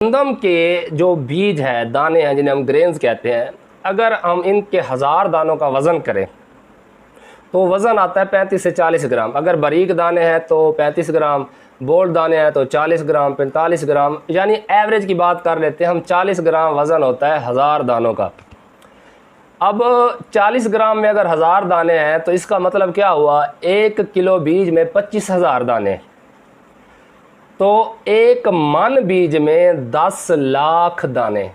गंदम के जो बीज है, दाने हैं, जिन्हें हम ग्रेन्स कहते हैं, अगर हम इनके 1000 दानों का वज़न करें तो वज़न आता है 35 से 40 ग्राम। अगर बारीक दाने हैं तो 35 ग्राम, बोल्ड दाने हैं तो 40 ग्राम, 45 ग्राम, यानी एवरेज की बात कर लेते हैं हम, 40 ग्राम वज़न होता है 1000 दानों का। अब 40 ग्राम में अगर 1000 दाने हैं तो इसका मतलब क्या हुआ, 1 किलो बीज में 25,000 दाने, तो 1 मन बीज में 10 लाख दाने।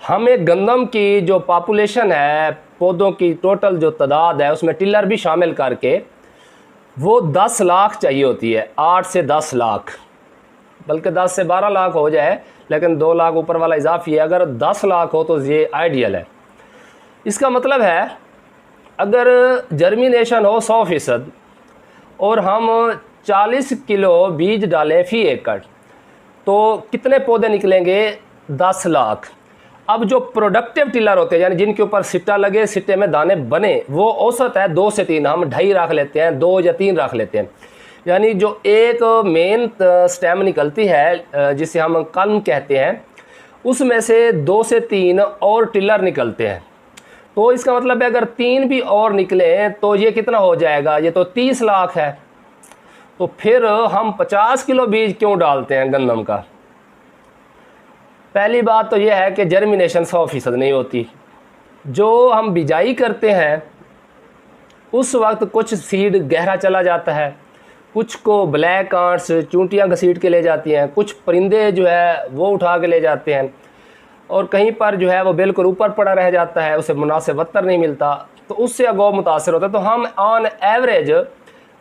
हमें गंदम की जो पॉपुलेशन है, पौधों की टोटल जो तादाद है, उसमें टिलर भी शामिल करके वो 10 लाख चाहिए होती है। 8 से 10 लाख, बल्कि 10 से 12 लाख हो जाए, लेकिन 2 लाख ऊपर वाला इजाफी है। अगर 10 लाख हो तो ये आइडियल है। इसका मतलब है अगर जर्मिनेशन हो 100% और हम 40 किलो बीज डालें फी एकड़, तो कितने पौधे निकलेंगे, 10 लाख। अब जो प्रोडक्टिव टिलर होते हैं, यानी जिनके ऊपर सिट्टा लगे, सिट्टे में दाने बने, वो औसत है 2 से 3, हम 2.5 रख लेते हैं, 2 या 3 रख लेते हैं। यानी जो एक मेन स्टेम निकलती है जिसे हम कलम कहते हैं, उसमें से 2 से 3 और टिलर निकलते हैं। तो इसका मतलब है अगर 3 भी और निकले तो ये कितना हो जाएगा, ये तो 30 लाख है। तो फिर हम 50 किलो बीज क्यों डालते हैं गंदम का? पहली बात तो यह है कि जर्मिनेशन 100% नहीं होती। जो हम बिजाई करते हैं उस वक्त कुछ सीड गहरा चला जाता है, कुछ को ब्लैक आंट्स, चूंटियाँ घसीट के ले जाती हैं, कुछ परिंदे जो है वो उठा के ले जाते हैं, और कहीं पर जो है वो बिल्कुल ऊपर पड़ा रह जाता है, उसे मुनासिब बत्तर नहीं मिलता, तो उससे गौ मुतासर होता है। तो हम ऑन एवरेज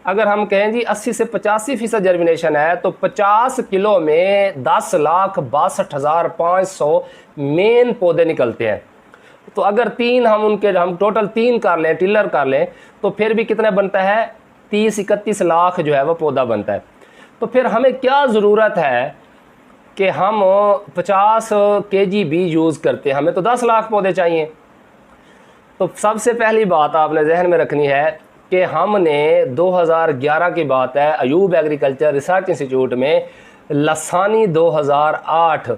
अगर हम कहें जी 80 से 85% जर्मिनेशन है, तो 50 किलो में 10,62,500 मेन पौधे निकलते हैं। तो अगर 3 हम टोटल 3 कर लें, टिलर कर लें, तो फिर भी कितने बनता है, 30-31 लाख जो है वो पौधा बनता है। तो फिर हमें क्या ज़रूरत है कि हम 50 kg बीज यूज़ करते हैं, हमें तो 10 लाख पौधे चाहिए। तो सबसे पहली बात आपने जहन में रखनी है कि हमने 2011 की बात है, अयूब एग्रीकल्चर रिसर्च इंस्टीट्यूट में लसानी 2008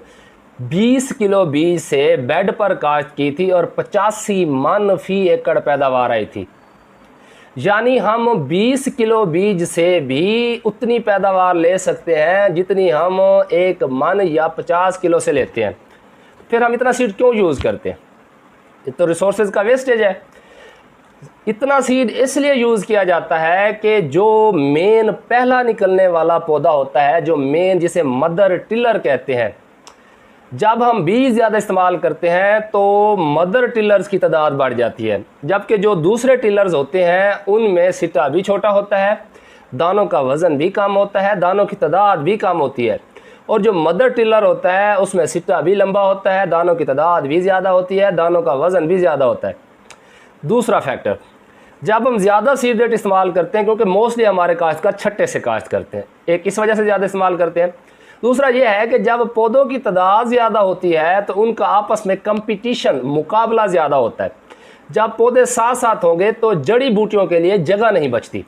20 किलो बीज से बेड पर काश्त की थी और 85 मन फी एकड़ पैदावार आई थी। यानी हम 20 किलो बीज से भी उतनी पैदावार ले सकते हैं जितनी हम 1 मन या 50 किलो से लेते हैं। फिर हम इतना सीड क्यों यूज़ करते हैं? ये तो रिसोर्सेज का वेस्टेज है। इतना सीड इसलिए यूज़ किया जाता है कि जो मेन पहला निकलने वाला पौधा होता है, जो मेन जिसे मदर टिलर कहते हैं, जब हम बीज ज़्यादा इस्तेमाल करते हैं तो मदर टिलर्स की तादाद बढ़ जाती है, जबकि जो दूसरे टिलर्स होते हैं उनमें सिट्टा भी छोटा होता है, दानों का वज़न भी कम होता है, दानों की तादाद भी कम होती है। और जो मदर टिलर होता है उसमें सिट्टा भी लंबा होता है, दानों की तादाद भी ज़्यादा होती है, दानों का वज़न भी ज़्यादा होता है। दूसरा फैक्टर, जब हम ज़्यादा सीड रेट इस्तेमाल करते हैं, क्योंकि मोस्टली हमारे काश्तकार छट्टे से काश्त करते हैं, एक इस वजह से ज़्यादा इस्तेमाल करते हैं। दूसरा ये है कि जब पौधों की तादाद ज़्यादा होती है तो उनका आपस में कंपटीशन, मुकाबला ज़्यादा होता है। जब पौधे साथ साथ होंगे तो जड़ी बूटियों के लिए जगह नहीं बचती।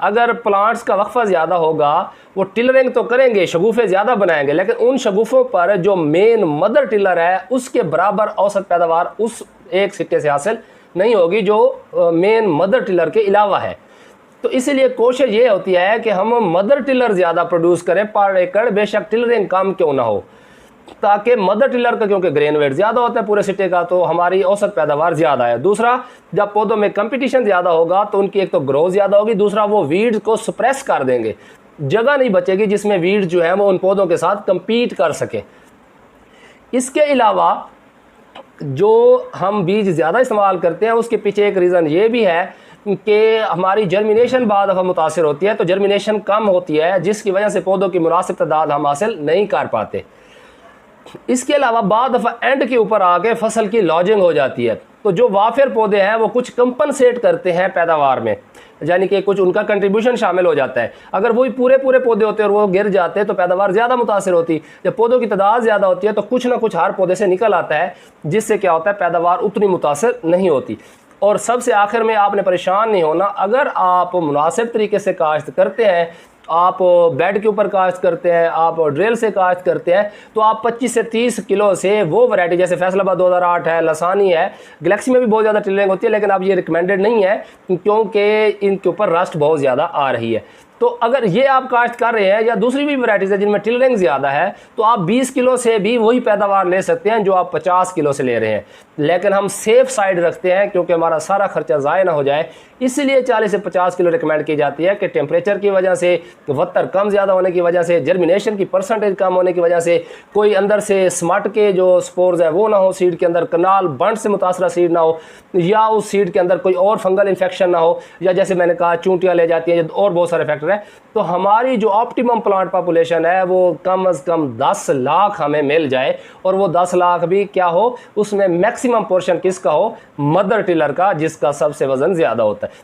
अगर प्लांट्स का वक्फा ज़्यादा होगा, वो टिलरिंग तो करेंगे, शगुफ़े ज़्यादा बनाएंगे, लेकिन उन शगुफ़ों पर जो मेन मदर टिलर है उसके बराबर औसत पैदावार उस एक सिट्टे से हासिल नहीं होगी जो मेन मदर टिलर के अलावा है। तो इसीलिए कोशिश ये होती है कि हम मदर टिलर ज़्यादा प्रोड्यूस करें पर एकड़, बेशक टिलरिंग कम क्यों ना हो, ताकि मदर टिलर का, क्योंकि ग्रेन वेट ज़्यादा होता है पूरे सिट्टे का, तो हमारी औसत पैदावार ज़्यादा है। दूसरा, जब पौधों में कंपटीशन ज़्यादा होगा तो उनकी एक तो ग्रोथ ज़्यादा होगी, दूसरा वो वीड्स को सप्रेस कर देंगे, जगह नहीं बचेगी जिसमें वीड्स जो है वो उन पौधों के साथ कम्पीट कर सके। इसके अलावा जो हम बीज ज़्यादा इस्तेमाल करते हैं उसके पीछे एक रीज़न ये भी है कि हमारी जर्मिनेशन बाद दफ़ा मुतासिर होती है, तो जर्मिनेशन कम होती है, जिसकी वजह से पौधों की मुनासिब तादाद हम हासिल नहीं कर पाते। इसके अलावा बाद दफ़ा एंड के ऊपर आके फसल की लॉजिंग हो जाती है, तो जो वाफिर पौधे हैं वो कुछ कंपनसेट करते हैं पैदावार में, यानी कि कुछ उनका कंट्रीब्यूशन शामिल हो जाता है। अगर वही पूरे पौधे होते और वो गिर जाते तो पैदावार ज़्यादा मुतासिर होती। जब पौधों की तादाद ज़्यादा होती है तो कुछ ना कुछ हर पौधे से निकल आता है, जिससे क्या होता है, पैदावार उतनी मुतासिर नहीं होती। और सबसे आखिर में आपने परेशान नहीं होना, अगर आप मुनासिब तरीके से काश्त करते हैं आप बेड के ऊपर काश्त करते हैं, आप ड्रिल से काश्त करते हैं, तो आप 25 से 30 किलो से वो वैरायटी, जैसे फैसलाबाद 2008 है, लसानी है, गैलेक्सी में भी बहुत ज़्यादा टिलरिंग होती है, लेकिन अब ये रिकमेंडेड नहीं है क्योंकि इनके ऊपर रस्ट बहुत ज़्यादा आ रही है। तो अगर ये आप काश्त कर रहे हैं या दूसरी भी वैरायटीज़ है जिनमें टिलरिंग ज़्यादा है, तो आप 20 किलो से भी वही पैदावार ले सकते हैं जो आप 50 किलो से ले रहे हैं। लेकिन हम सेफ साइड रखते हैं क्योंकि हमारा सारा खर्चा ज़ाया ना हो जाए, इसलिए 40 से 50 किलो रिकमेंड की जाती है कि टेम्परेचर की वजह से, वत्तर कम ज़्यादा होने की वजह से, जर्मिनेशन की परसेंटेज कम होने की वजह से, कोई अंदर से स्मट के जो स्पोर्स हैं वो ना हो सीड के अंदर, कनाल बंट से मुतासरा सीड ना हो, या उस सीड के अंदर कोई और फंगल इन्फेक्शन ना हो, या जैसे मैंने कहा चूंटियाँ ले जाती हैं, और बहुत सारे फैक्टर हैं। तो हमारी जो ऑप्टिमम प्लांट पॉपुलेशन है वो कम से कम 10 लाख हमें मिल जाए, और वो 10 लाख भी क्या हो, उसमें मैक्सिमम पोर्शन किसका हो, मदर टिलर का, जिसका सबसे वजन ज़्यादा होता है।